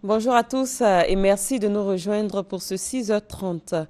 Bonjour à tous et merci de nous rejoindre pour ce 6h30.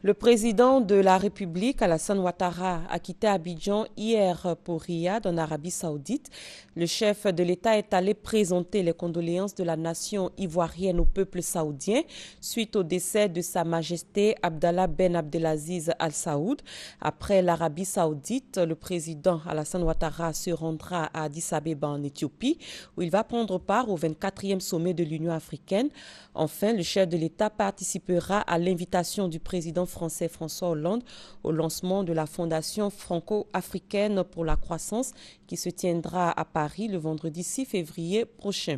Le président de la République, Alassane Ouattara, a quitté Abidjan hier pour Riyad, en Arabie Saoudite. Le chef de l'État est allé présenter les condoléances de la nation ivoirienne au peuple saoudien suite au décès de Sa Majesté Abdallah Ben Abdelaziz Al Saoud. Après l'Arabie Saoudite, le président Alassane Ouattara se rendra à Addis Abeba en Éthiopie, où il va prendre part au 24e sommet de l'Union africaine. Enfin, le chef de l'État participera à l'invitation du président français François Hollande au lancement de la Fondation franco-africaine pour la croissance qui se tiendra à Paris le vendredi 6 février prochain.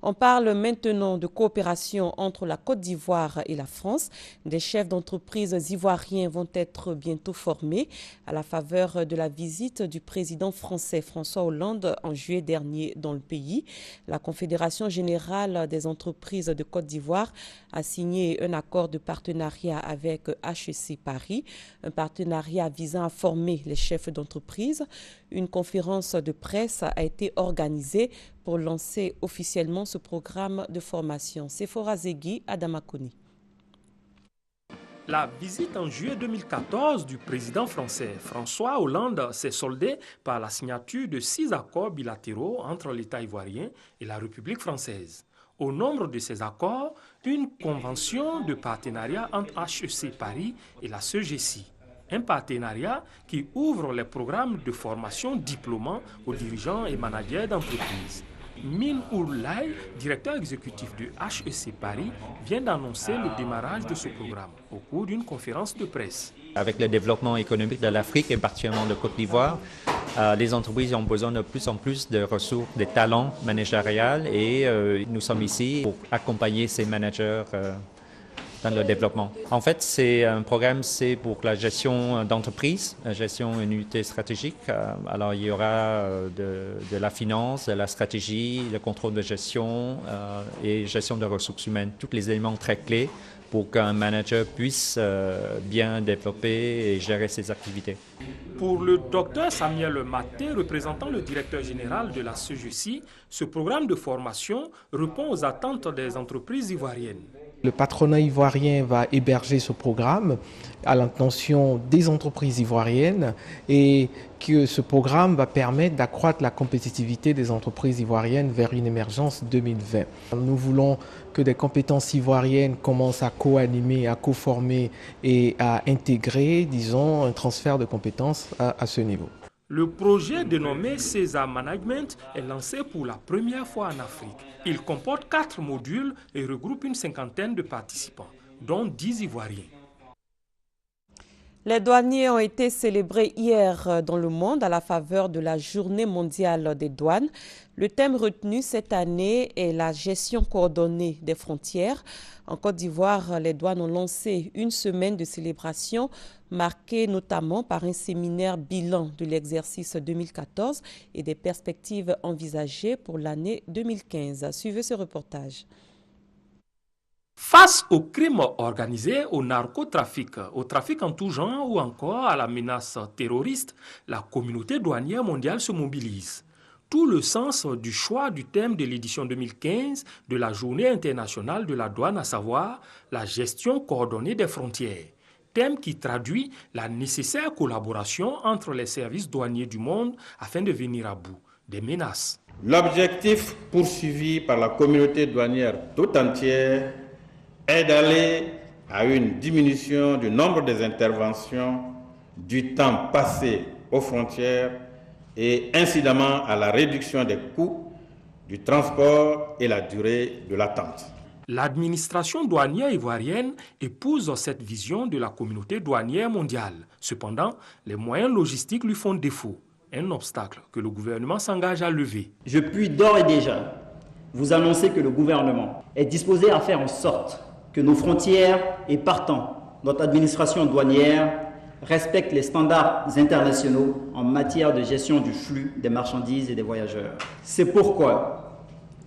On parle maintenant de coopération entre la Côte d'Ivoire et la France. Des chefs d'entreprise ivoiriens vont être bientôt formés à la faveur de la visite du président français François Hollande en juillet dernier dans le pays. La Confédération générale des entreprises de Côte d'Ivoire a signé un accord de partenariat avec HEC Paris, un partenariat visant à former les chefs d'entreprise. Une conférence de presse a été organisée pour lancer officiellement ce programme de formation. Sephora Zegui, Adamakoni. La visite en juillet 2014 du président français François Hollande s'est soldée par la signature de 6 accords bilatéraux entre l'État ivoirien et la République française. Au nombre de ces accords, une convention de partenariat entre HEC Paris et la CEGECI. Un partenariat qui ouvre les programmes de formation diplômants aux dirigeants et managers d'entreprises. Min Oulay, directeur exécutif de HEC Paris, vient d'annoncer le démarrage de ce programme au cours d'une conférence de presse. Avec le développement économique de l'Afrique et particulièrement de Côte d'Ivoire, les entreprises ont besoin de plus en plus de ressources, de talents managériaux et nous sommes ici pour accompagner ces managers dans le développement. En fait, c'est un programme, c'est pour la gestion d'entreprise, la gestion unité stratégique. Alors, il y aura de la finance, de la stratégie, le contrôle de gestion et gestion de ressources humaines. Tous les éléments très clés pour qu'un manager puisse bien développer et gérer ses activités. Pour le docteur Samuel Maté, représentant le directeur général de la CEGECI, ce programme de formation répond aux attentes des entreprises ivoiriennes. Le patronat ivoirien va héberger ce programme à l'intention des entreprises ivoiriennes et que ce programme va permettre d'accroître la compétitivité des entreprises ivoiriennes vers une émergence 2020. Nous voulons que des compétences ivoiriennes commencent à co-animer, à co-former et à intégrer, disons, un transfert de compétences à ce niveau. Le projet dénommé César Management est lancé pour la première fois en Afrique. Il comporte 4 modules et regroupe une cinquantaine de participants, dont 10 Ivoiriens. Les douaniers ont été célébrés hier dans le monde à la faveur de la Journée mondiale des douanes. Le thème retenu cette année est la gestion coordonnée des frontières. En Côte d'Ivoire, les douanes ont lancé une semaine de célébration marquée notamment par un séminaire bilan de l'exercice 2014 et des perspectives envisagées pour l'année 2015. Suivez ce reportage. Face au crime organisé, au narcotrafic, au trafic en tout genre ou encore à la menace terroriste, la communauté douanière mondiale se mobilise. Tout le sens du choix du thème de l'édition 2015 de la Journée internationale de la douane, à savoir la gestion coordonnée des frontières. Thème qui traduit la nécessaire collaboration entre les services douaniers du monde afin de venir à bout des menaces. L'objectif poursuivi par la communauté douanière tout entière est d'aller à une diminution du nombre des interventions, du temps passé aux frontières et incidemment à la réduction des coûts du transport et la durée de l'attente. L'administration douanière ivoirienne épouse cette vision de la communauté douanière mondiale. Cependant, les moyens logistiques lui font défaut, un obstacle que le gouvernement s'engage à lever. Je puis d'ores et déjà vous annoncer que le gouvernement est disposé à faire en sorte que nos frontières et partant, notre administration douanière respecte les standards internationaux en matière de gestion du flux des marchandises et des voyageurs. C'est pourquoi,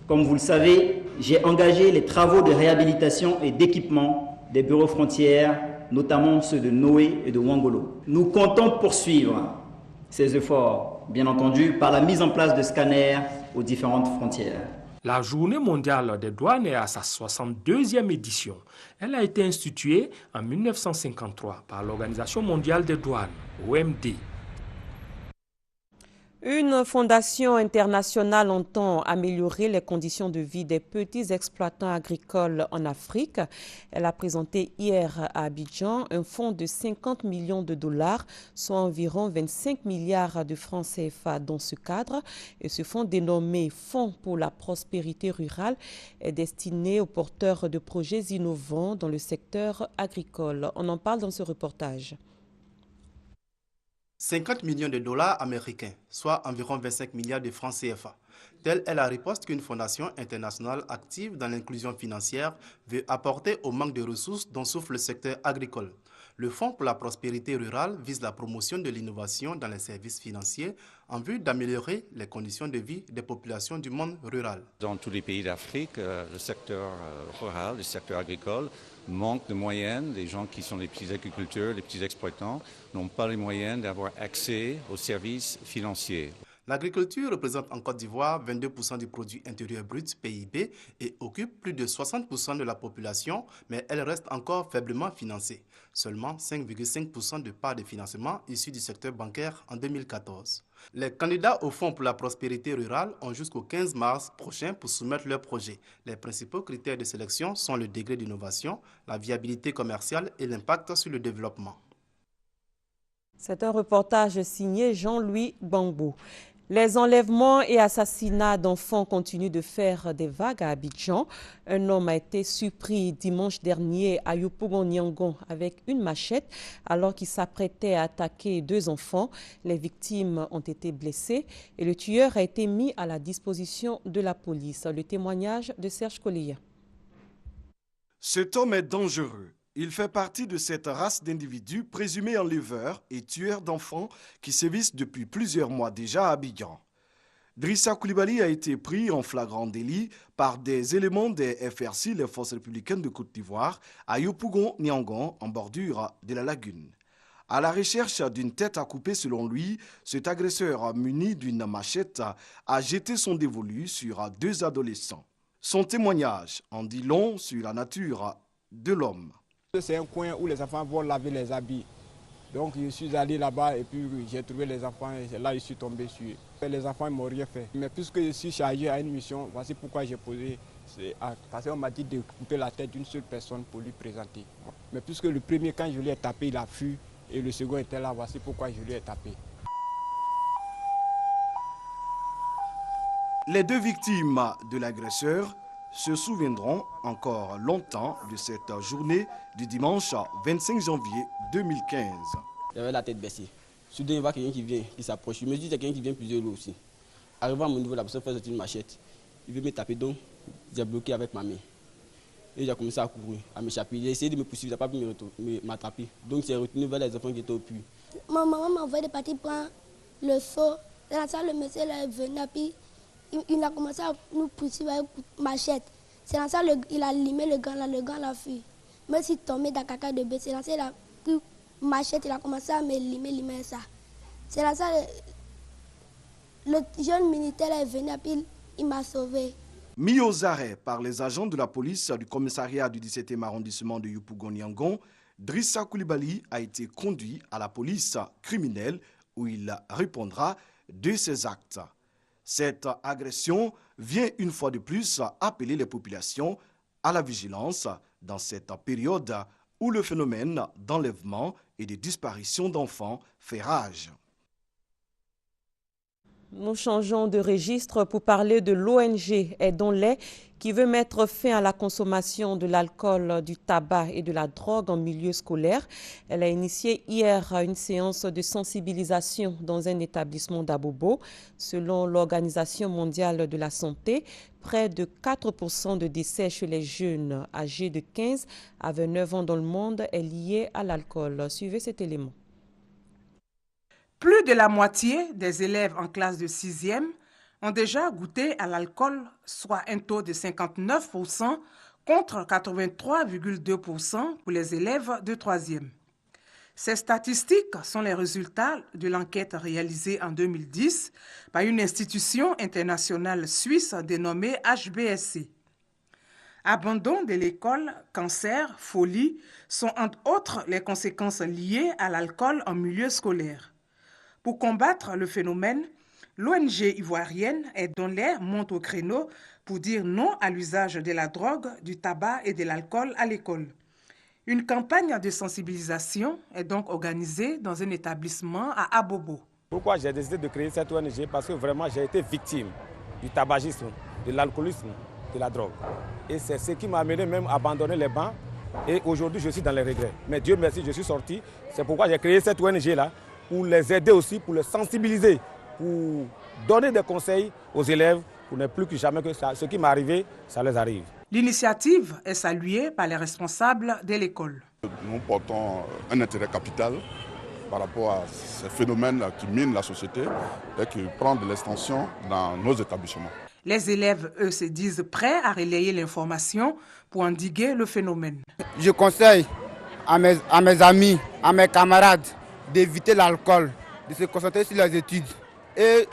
comme vous le savez, j'ai engagé les travaux de réhabilitation et d'équipement des bureaux frontières, notamment ceux de Noé et de Ouangolo. Nous comptons poursuivre ces efforts, bien entendu, par la mise en place de scanners aux différentes frontières. La Journée mondiale des douanes est à sa 62e édition. Elle a été instituée en 1953 par l'Organisation mondiale des douanes, OMD. Une fondation internationale entend améliorer les conditions de vie des petits exploitants agricoles en Afrique. Elle a présenté hier à Abidjan un fonds de 50 millions de dollars, soit environ 25 milliards de francs CFA dans ce cadre. Et ce fonds dénommé Fonds pour la prospérité rurale est destiné aux porteurs de projets innovants dans le secteur agricole. On en parle dans ce reportage. 50 millions de dollars américains, soit environ 25 milliards de francs CFA. Telle est la riposte qu'une fondation internationale active dans l'inclusion financière veut apporter au manque de ressources dont souffre le secteur agricole. Le Fonds pour la prospérité rurale vise la promotion de l'innovation dans les services financiers en vue d'améliorer les conditions de vie des populations du monde rural. Dans tous les pays d'Afrique, le secteur rural, le secteur agricole manque de moyens. Les gens qui sont les petits agriculteurs, les petits exploitants n'ont pas les moyens d'avoir accès aux services financiers. L'agriculture représente en Côte d'Ivoire 22% du produit intérieur brut PIB et occupe plus de 60% de la population, mais elle reste encore faiblement financée. Seulement 5,5% de part de financement issus du secteur bancaire en 2014. Les candidats au Fonds pour la prospérité rurale ont jusqu'au 15 mars prochain pour soumettre leur projet. Les principaux critères de sélection sont le degré d'innovation, la viabilité commerciale et l'impact sur le développement. C'est un reportage signé Jean-Louis Bambo. Les enlèvements et assassinats d'enfants continuent de faire des vagues à Abidjan. Un homme a été surpris dimanche dernier à Yopougon-Niangon avec une machette alors qu'il s'apprêtait à attaquer 2 enfants. Les victimes ont été blessées et le tueur a été mis à la disposition de la police. Le témoignage de Serge Collia. Cet homme est dangereux. Il fait partie de cette race d'individus présumés enleveurs et tueurs d'enfants qui sévissent depuis plusieurs mois déjà à Abidjan. Drissa Koulibaly a été pris en flagrant délit par des éléments des FRC, les Forces républicaines de Côte d'Ivoire, à Yopougon-Niangon, en bordure de la lagune. À la recherche d'une tête à couper selon lui, cet agresseur muni d'une machette a jeté son dévolu sur 2 adolescents. Son témoignage en dit long sur la nature de l'homme. C'est un coin où les enfants vont laver les habits. Donc je suis allé là-bas et puis j'ai trouvé les enfants et c'est là que je suis tombé sur eux. Les enfants ne m'ont rien fait. Mais puisque je suis chargé à une mission, voici pourquoi j'ai posé ces actes. Parce qu'on m'a dit de couper la tête d'une seule personne pour lui présenter. Mais puisque le premier, quand je lui ai tapé, il a fui et le second était là, voici pourquoi je lui ai tapé. Les 2 victimes de l'agresseur se souviendront encore longtemps de cette journée du dimanche 25 janvier 2015. J'avais la tête baissée. Soudain, il voit quelqu'un qui vient, qui s'approche. Je me dis, c'est quelqu'un qui vient plusieurs jours aussi. Arrivant à mon niveau, la personne fait sortir une machette. Il veut me taper, donc j'ai bloqué avec ma main. Et j'ai commencé à courir, à m'échapper. J'ai essayé de me poursuivre, il n'a pas pu m'attraper. Donc j'ai retourné vers les enfants qui étaient au puits. Ma maman m'a envoyé de partir prendre le seau. Dans la salle, le monsieur est venu, puis il a commencé à nous poursuivre avec une machette. C'est dans ça il a limé le gant l'a fui. Même s'il tombait dans caca de bête, c'est dans ça il a pris une machette, il a commencé à me limer ça. C'est dans ça le jeune militaire est venu et puis il m'a sauvé. Mis aux arrêts par les agents de la police du commissariat du 17e arrondissement de Yopougon-Niangon, Drissa Koulibaly a été conduit à la police criminelle où il répondra de ses actes. Cette agression vient une fois de plus appeler les populations à la vigilance dans cette période où le phénomène d'enlèvement et de disparition d'enfants fait rage. Nous changeons de registre pour parler de l'ONG Aidons-les qui veut mettre fin à la consommation de l'alcool, du tabac et de la drogue en milieu scolaire. Elle a initié hier une séance de sensibilisation dans un établissement d'Abobo. Selon l'Organisation mondiale de la santé, près de 4% de décès chez les jeunes âgés de 15 à 29 ans dans le monde est lié à l'alcool. Suivez cet élément. Plus de la moitié des élèves en classe de 6e ont déjà goûté à l'alcool, soit un taux de 59% contre 83,2% pour les élèves de 3e. Ces statistiques sont les résultats de l'enquête réalisée en 2010 par une institution internationale suisse dénommée HBSC. Abandon de l'école, cancer, folie sont entre autres les conséquences liées à l'alcool en milieu scolaire. Pour combattre le phénomène, l'ONG ivoirienne Aidons-les monte au créneau pour dire non à l'usage de la drogue, du tabac et de l'alcool à l'école. Une campagne de sensibilisation est donc organisée dans un établissement à Abobo. Pourquoi j'ai décidé de créer cette ONG? Parce que vraiment j'ai été victime du tabagisme, de l'alcoolisme, de la drogue. Et c'est ce qui m'a amené même à abandonner les bancs. Et aujourd'hui je suis dans les regrets. Mais Dieu merci, je suis sorti. C'est pourquoi j'ai créé cette ONG-là, pour les aider aussi, pour les sensibiliser, pour donner des conseils aux élèves, pour ne plus que jamais que ce qui m'est arrivé, ça les arrive. L'initiative est saluée par les responsables de l'école. Nous portons un intérêt capital par rapport à ces phénomènes qui minent la société et qui prennent de l'extension dans nos établissements. Les élèves, eux, se disent prêts à relayer l'information pour endiguer le phénomène. Je conseille à mes amis, à mes camarades d'éviter l'alcool, de se concentrer sur les études et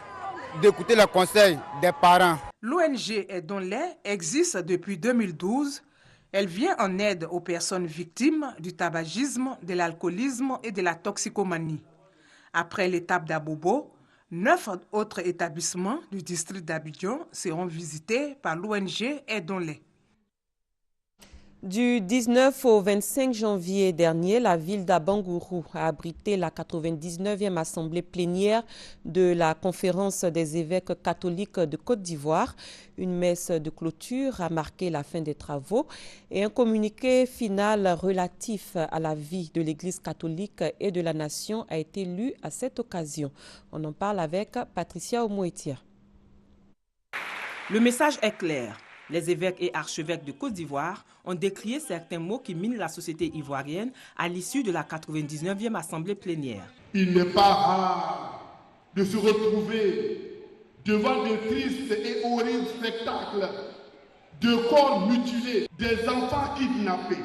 d'écouter les conseils des parents. L'ONG Aidons-les existe depuis 2012. Elle vient en aide aux personnes victimes du tabagisme, de l'alcoolisme et de la toxicomanie. Après l'étape d'Abobo, 9 autres établissements du district d'Abidjan seront visités par l'ONG Aidons-les. Du 19 au 25 janvier dernier, la ville d'Abangourou a abrité la 99e assemblée plénière de la Conférence des évêques catholiques de Côte d'Ivoire. Une messe de clôture a marqué la fin des travaux et un communiqué final relatif à la vie de l'Église catholique et de la nation a été lu à cette occasion. On en parle avec Patricia Omoetia. Le message est clair. Les évêques et archevêques de Côte d'Ivoire ont décrié certains mots qui minent la société ivoirienne à l'issue de la 99e assemblée plénière. Il n'est pas rare de se retrouver devant de tristes et horribles spectacles de corps mutilés, des enfants kidnappés.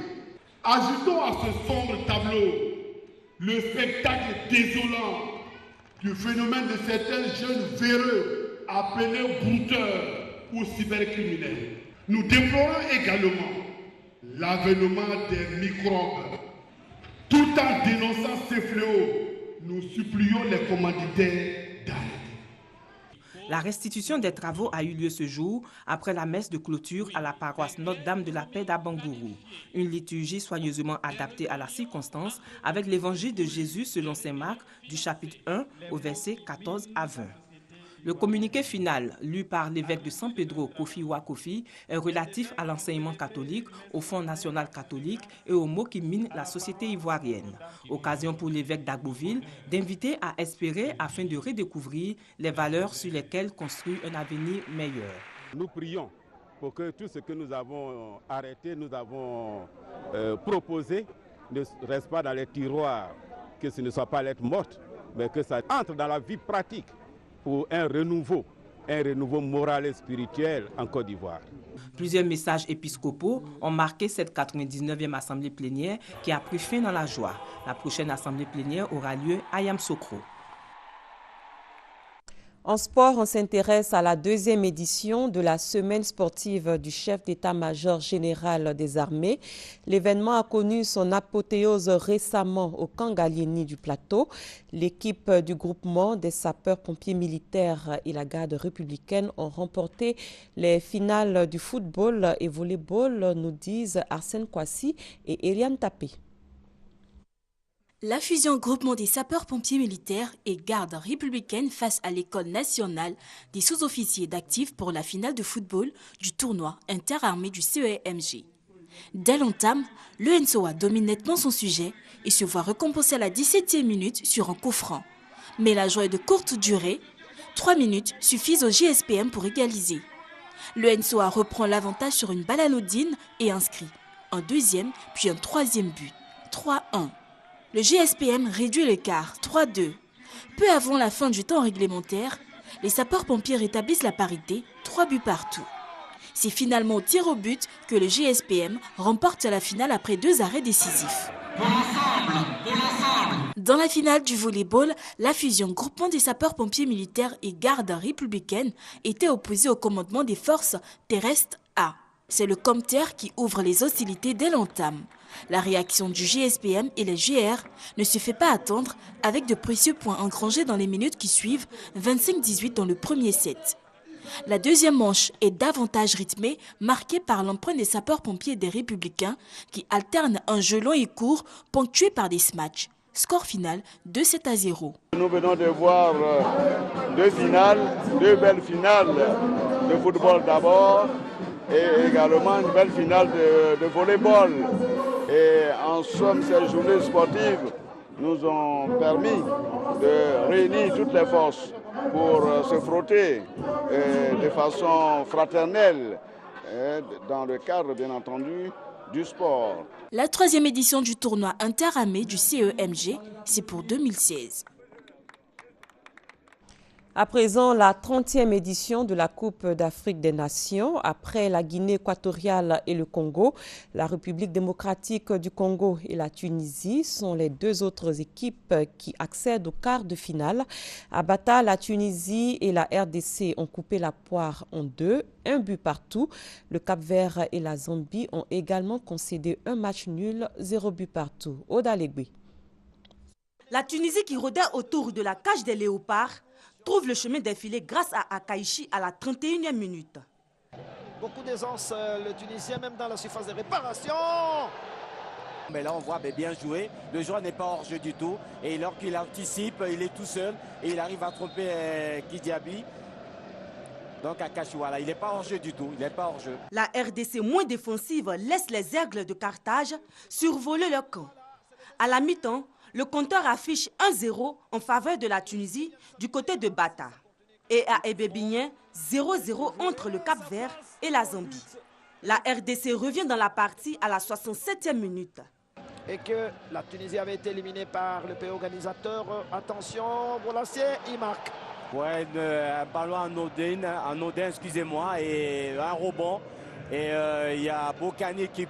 Ajoutons à ce sombre tableau le spectacle désolant du phénomène de certains jeunes véreux appelés brouteurs ou cybercriminels. Nous déplorons également l'avènement des microbes. Tout en dénonçant ces fléaux, nous supplions les commanditaires d'arrêter. La restitution des travaux a eu lieu ce jour après la messe de clôture à la paroisse Notre-Dame de la Paix d'Abangourou. Une liturgie soigneusement adaptée à la circonstance avec l'évangile de Jésus selon saint Marc du chapitre 1 au verset 14 à 20. Le communiqué final, lu par l'évêque de San Pedro, Kofi Wakofi, est relatif à l'enseignement catholique, au Fonds national catholique et aux mots qui minent la société ivoirienne. Occasion pour l'évêque d'Agboville d'inviter à espérer afin de redécouvrir les valeurs sur lesquelles construire un avenir meilleur. Nous prions pour que tout ce que nous avons arrêté, nous avons proposé, ne reste pas dans les tiroirs, que ce ne soit pas lettre morte, mais que ça entre dans la vie pratique, pour un renouveau moral et spirituel en Côte d'Ivoire. Plusieurs messages épiscopaux ont marqué cette 99e assemblée plénière qui a pris fin dans la joie. La prochaine assemblée plénière aura lieu à Yamoussoukro. En sport, on s'intéresse à la deuxième édition de la semaine sportive du chef d'état-major général des armées. L'événement a connu son apothéose récemment au camp Gallieni du Plateau. L'équipe du groupement des sapeurs-pompiers militaires et la garde républicaine ont remporté les finales du football et volleyball, nous disent Arsène Kouassi et Eliane Tapé. La fusion groupement des sapeurs-pompiers militaires et garde républicaine face à l'école nationale des sous-officiers d'actifs pour la finale de football du tournoi interarmé du CEMG. Dès l'entame, le NSOA domine nettement son sujet et se voit récompensé à la 17e minute sur un coup franc. Mais la joie est de courte durée. 3 minutes suffisent au GSPM pour égaliser. Le NSOA reprend l'avantage sur une balle anodine et inscrit un deuxième puis un troisième but, 3-1. Le GSPM réduit l'écart, 3-2. Peu avant la fin du temps réglementaire, les sapeurs-pompiers rétablissent la parité, 3 buts partout. C'est finalement au tir au but que le GSPM remporte la finale après 2 arrêts décisifs. Dans la finale du volleyball, la fusion groupement des sapeurs-pompiers militaires et garde républicaine était opposée au commandement des forces terrestres A. C'est le COMTER qui ouvre les hostilités dès l'entame. La réaction du GSPM et les GR ne se fait pas attendre avec de précieux points engrangés dans les minutes qui suivent, 25-18 dans le premier set. La deuxième manche est davantage rythmée, marquée par l'empreinte des sapeurs-pompiers et des républicains qui alternent un jeu long et court ponctué par des smatchs. Score final 2-7-0. Nous venons de voir deux finales, deux belles finales de football d'abord et également une belle finale de volleyball. Et en somme, ces journées sportives nous ont permis de réunir toutes les forces pour se frotter de façon fraternelle dans le cadre, bien entendu, du sport. La troisième édition du tournoi interamé du CEMG, c'est pour 2016. À présent, la 30e édition de la Coupe d'Afrique des Nations. Après la Guinée équatoriale et le Congo, la République démocratique du Congo et la Tunisie sont les deux autres équipes qui accèdent au quart de finale. À Bata, la Tunisie et la RDC ont coupé la poire en deux, un but partout. Le Cap-Vert et la Zambie ont également concédé un match nul, 0 but partout. Oda Legbe. La Tunisie qui rôdait autour de la cage des léopards trouve le chemin défilé grâce à Akaïchi à la 31e minute. Beaucoup d'aisance, le Tunisien, même dans la surface de réparation. Mais là, on voit bien joué. Le joueur n'est pas hors jeu du tout. Et lors qu'il anticipe, il est tout seul et il arrive à tromper Kidiaby. Donc Akaïchi, voilà, il n'est pas hors jeu du tout. Il n'est pas hors jeu. La RDC moins défensive laisse les Aigles de Carthage survoler leur camp. À la mi-temps, le compteur affiche 1-0 en faveur de la Tunisie du côté de Bata. Et à Ebébigné, 0-0 entre le Cap-Vert et la Zambie. La RDC revient dans la partie à la 67e minute. Et que la Tunisie avait été éliminée par le pays organisateur. Attention, Bolassier, il marque. Ouais, un ballon anodin, excusez-moi, et un rebond. Et il y a Bokani qui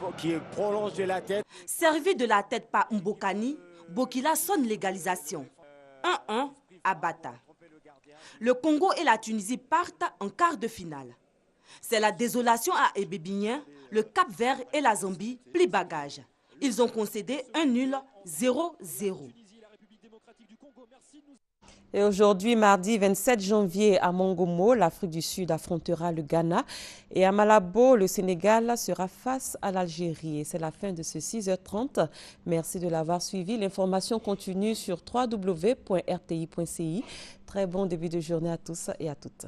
prolonge de la tête. Servi de la tête par Mbokani, Bokila sonne l'égalisation. 1-1 à Bata. Le Congo et la Tunisie partent en quart de finale. C'est la désolation à Ebébigné, le Cap-Vert et la Zambie plient bagage. Ils ont concédé un nul 0-0. Et aujourd'hui, mardi 27 janvier, à Mongomo, l'Afrique du Sud affrontera le Ghana. Et à Malabo, le Sénégal sera face à l'Algérie. Et c'est la fin de ce 6h30. Merci de l'avoir suivi. L'information continue sur www.rti.ci. Très bon début de journée à tous et à toutes.